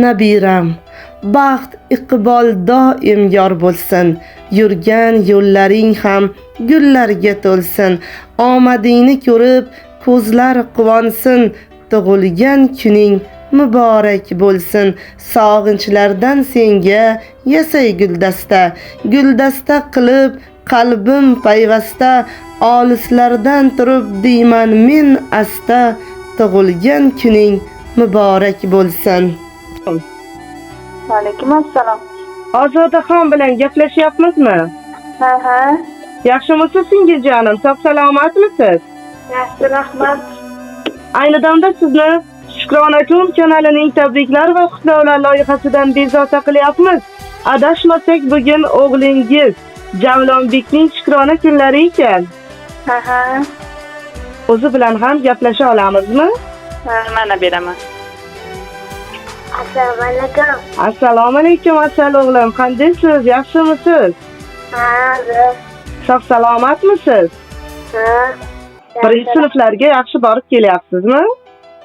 nabiram. Baxt iqbol doim yor bo'lsin. Yurgan yo'llaring ham gullarga to'lsin. Omadingni ko'rib ko'zlar quvonsin. Tug'ilgan kuning muborak bo'lsin. Sog'inchlardan senga yasay guldasta. Guldasta qilib qalbim payvasta. Olislardan turib deyman men asta. Tug'ilgan kuning muborak bo'lsin. Alaykum assalom. Ozodaxon bilan gaplashyapmizmi? Ha. Yaxshimisiz singiljonim? Sog' salomatmisiz? Yaxshi, rahmat. Ayni damda sizni Shukrona kun kanalining tabriklar va qutlovlar loyihasidan bezovta qilyapmiz. Adashmasak bugun o'g'lingiz Javlonbekning Shukrona kunlari ekan. Ha. O'zi bilan ham gaplasha olamizmi? Ha, mana beraman. Assalomu alaykum. Assalomu alaykum asal o'g'lim. Qandaysiz? Yaxshimisiz? Ha. Sog' salomatmisiz? Ha. Birinchi sinflarga yaxshi borib kelyapsizmi?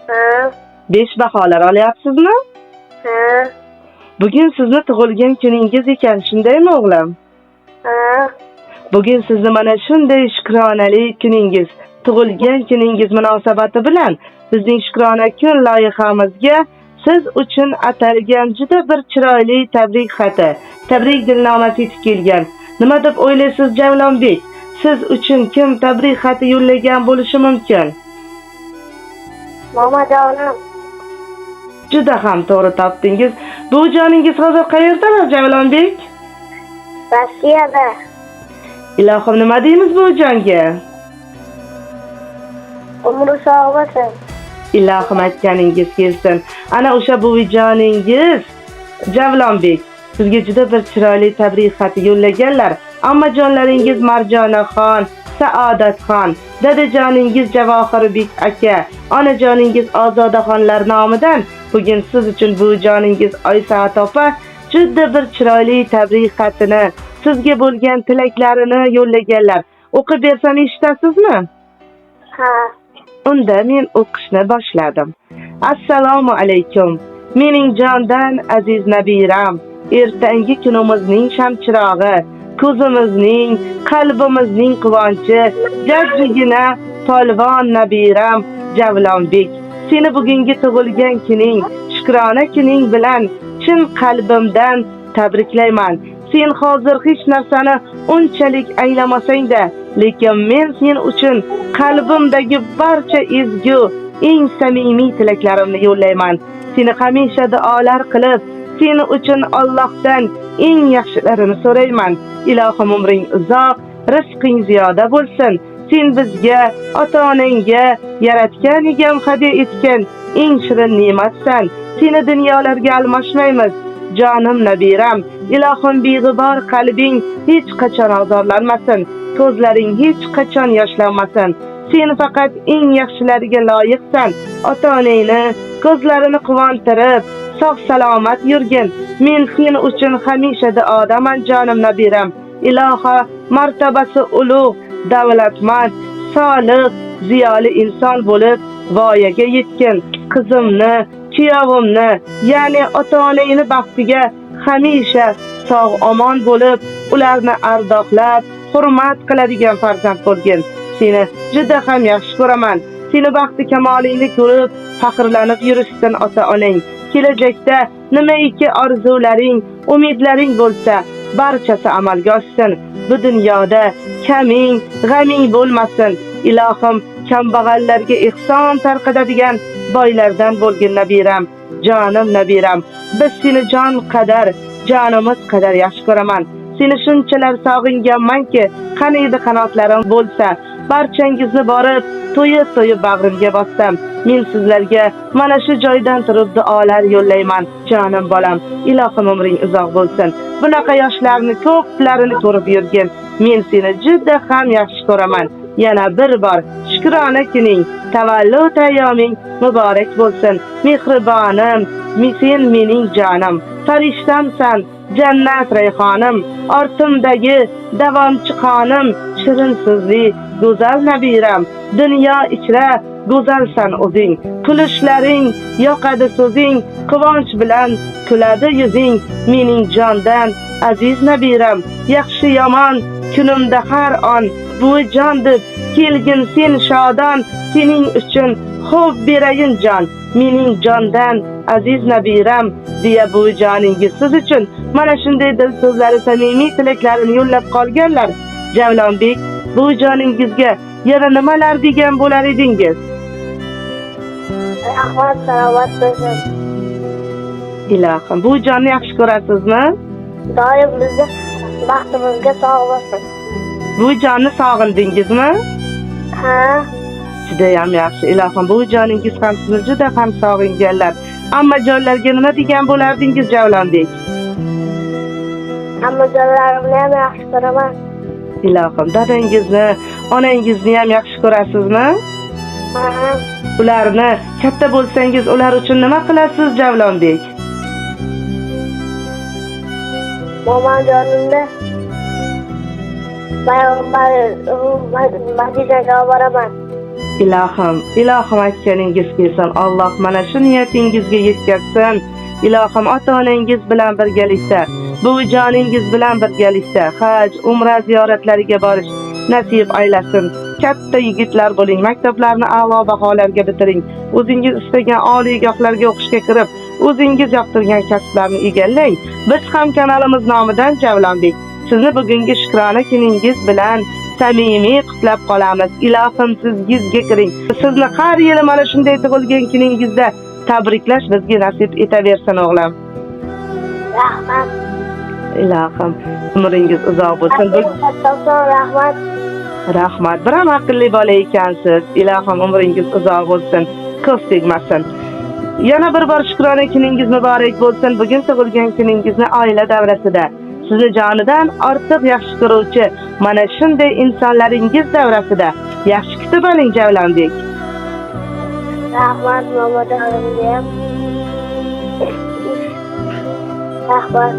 Ha. 5 baholar olyapsizmi? Ha. Bugun sizni tug'ilgan kuningiz ekan, shundaymi o'g'lim? Ha. Bugun sizni mana shunday shukronali kuningiz, tug'ilgan kuningiz munosabati bilan bizning Shukrona kun loyihamizga siz uchun atalgan juda bir chiroyli tabrik xati, tabrik dilnomasi yetib kelgan. Nima deb o'ylaysiz Javlonbek? Siz uchun kim tabrik xati yo'llagan bo'lishi mumkin? Momajonim. Juda ham to'g'ri topdingiz. Bu joningiz hozir qayerdalar Javlonbek? Rossiyada. Ilohim, nima deymiz bu jonga? Umri sog' bo'lsin. Ilohim aytganingiz kelsin. Ana o'sha buvijoningiz Javlonbek sizga juda bir chiroyli tabrik xati yo'llaganlar. Ammajonlaringiz Marjonaxon, Saodatxon, dadajoningiz Javohirbek aka, onajoningiz Ozodaxonlar nomidan bugun siz uchun buvijoningiz Oysaat opa juda bir chiroyli tabrik xatini, sizga bo'lgan tilaklarini yo'llaganlar. O'qib bersam eshitasizmi? Ha. Unda men o'qishni boshladim. Assalomu alaykum. Mening jondan aziz nabiram, ertangi kunimizning shamchirog'i, ko'zimizning, qalbimizning quvonchi, jajjigina polvon nabiram Javlonbek. Seni bugungi tug'ilgan kuning, Shukrona kuning bilan chin qalbimdan tabriklayman. Sen hozir hech narsani unchalik anglamasang-da, lekin men sen uchun qalbimdagi barcha ezgu, eng samimiy tilaklarimni yo'llayman. Seni hamisha duolar qilib, seni uchun Allohdan eng yaxshilarini so'rayman. Ilohim umring uzoq, rizqing ziyoda bo'lsin. Sen bizga, ota-onangga yaratgan egam hadya etgan eng shirin ne'matsan. Seni dunyolarga almashmaymiz. Jonim nabiram, ilohim beg'ubor qalbing hech qachon ozorlanmasin, ko'zlaring hech qachon yoshlanmasin. Sen faqat eng yaxshilariga loyiqsan. Ota-onangni ko'zlarini quvontirib, sog' salomat yurgin. Men sen uchun hamisha duodaman jonim nabiram. Iloha martabasi ulug', davlatmand, solih, ziyoli inson bo'lib voyaga yetgin. Qizimni, kuyovimni, ya'ni ota-onangni baxtiga hamisha sog' omon bo'lib, ularni ardoqlab, hurmat qiladigan farzand bo'lgin. Seni juda ham yaxshi ko'raman. Seni baxti kamolingni ko'rib, faxrlanib yurishsin ota-onang. Kelajakda nimaiki orzularing, umidlaring bo'lsa, barchasi amalga oshsin. Bu dunyoda kaming, g'aming bo'lmasin. Ilohim kambag'allarga ihson tarqatadigan boylardan bo'lgin nabiram, jonim nabiram. Biz seni jon qadar, jonimiz qadar yaxshi ko'raman. Seni shunchalar sog'inganmanki, qani edi qanotlarim bo'lsa, barchangizni borib to'yib bag'rimga bossam. Men sizlarga mana shu joydan turib duolar yo'llayman, jonim bolam. Ilohim umring uzoq bo'lsin. Bunaqa yoshlarni ko'plarini ko'rib yurgin. Men seni juda ham yaxshi ko'raman. Yana bir bor Shukrona kuning, tavallud ayyoming muborak bo'lsin. Mehribonim, sen mening jonim, farishtamsan, jannat rayhonim, ortimdagi davomchi qonim, shirin so'zli go'zal nabiram, dunyo ichra go'zalsan o'zing, kulishlaring yoqadi so'zing, quvonch bilan kuladi yuzing, mening jondan aziz nabiram, yaxshi yomon kunimda har on buvijon deb kelgin sen shodon, sening uchun xo'p berayin jon, mening jondan aziz nabiram deya buvijoningiz siz uchun mana shunday dil so'zlari, samimiy tilaklarini yo'llab qolganlar. Javlonbek, buvijoningizga yana nimalar degan bo'lar edingiz? Rahmat, salomat bo'lsin. Ilohim, buvijonni yaxshi ko'rasizmi? Doim bizni baxtimizga sog' bo'lsin. Buvijonni sog'indingizmi? Ha, Judayam yaxshi. Ilohim, buvijoningiz ham sizni juda ham sog'inganlar. Amma jonlarga nima degan bo'lardingiz Javlonbek? ammajonlarimni ham yaxshi ko'raman. Ilohim, dadangizni, onangizni ham yaxshi ko'rasizmi? Ha, Ularni katta bo'lsangiz ular uchun nima qilasiz Javlonbek? momonjonimni Madinaga olib boraman. Ilohim aytganingiz kelsin. Alloh mana shu niyatingizga yetkazsin. Ilohim ota-onangiz bilan birgalikda, buvijoningiz bilan birgalikda haj, umra ziyoratlariga borish nasib aylasin. Katta yigitlar bo'ling, maktablarni a'lo baholarga bitiring. O'zingiz istagan oliygohlarga o'qishga kirib, o'zingiz yoqtirgan kasblarni egallang. Biz ham kanalimiz nomidan Javlonbek sizni bugungi shukrona kuningiz bilan samimiy qutlab qolamiz. Ilohim sizga kiring. Sizni har yili mana shunday tug'ilgan kuningizda tabriklash bizga nasib etaversin o'g'lim. Rahmat. Ilohim umringiz uzoq bo'lsin. Rahmat. Rahmat. Bir ham aqlli bola ekansiz. Ilohim umringiz uzoq bo'lsin. Ko'p tegmasin. Yana bir bor shukrona kuningiz muborak bo'lsin. Bugun tug'ilgan kuningizni oila davrasida sizni jonidan ortiq yaxshi ko'ruvchi mana shunday insonlaringiz davrasida yaxshi kutib oling Javlonbek. Rahmat momojonimga ham. Rahmat.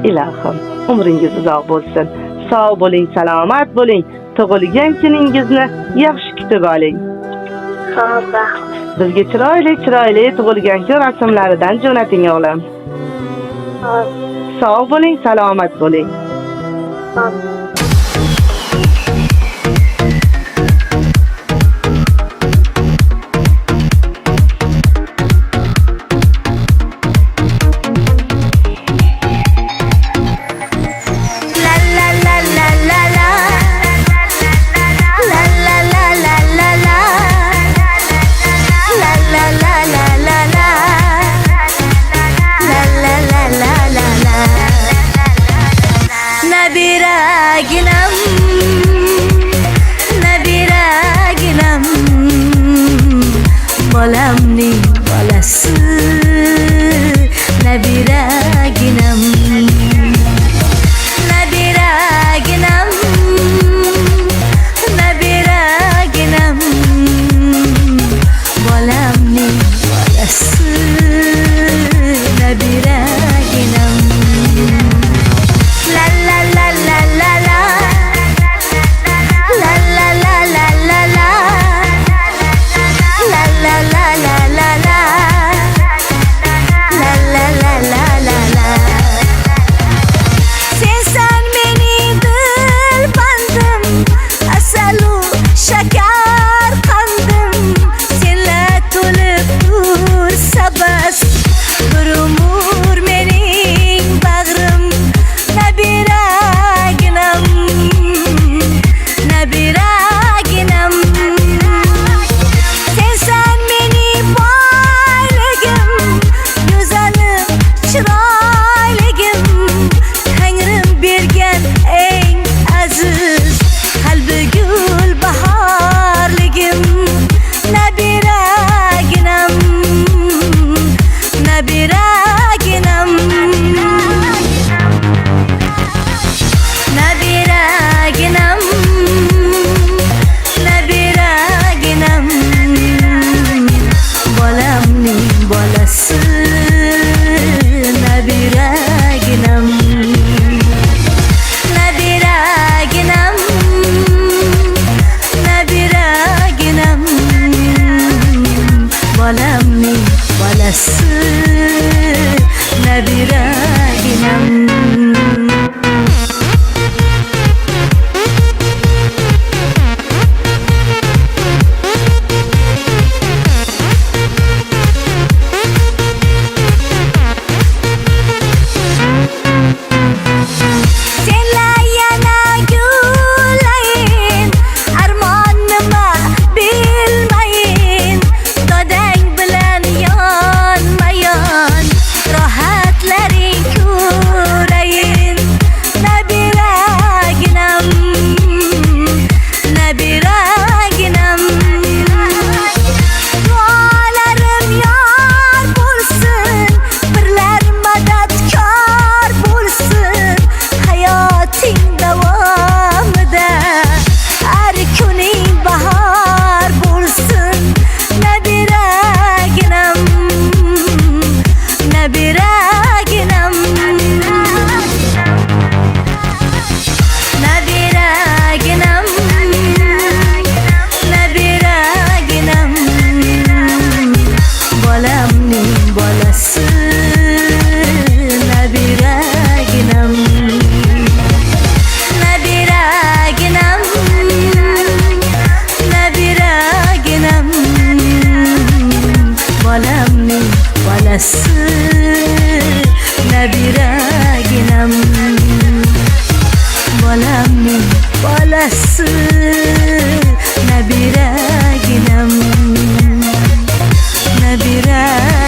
Ilohim umringiz uzoq bo'lsin. Sog' bo'ling, salomat bo'ling. Tug'ilgan kuningizni yaxshi kutib oling. Rahmat. Bizga chiroyli tug'ilgan kun rasmlaridan jo'nating o'g'lim. Sog' bo'ling, salomat bo'ling. Nabira bolası Nebiraginem bolası Nebiraginem Nebiraginem Nebiraginem bolamning bolasi Nebiraginem bolamning bolasi Nebiraginem Nebiraginem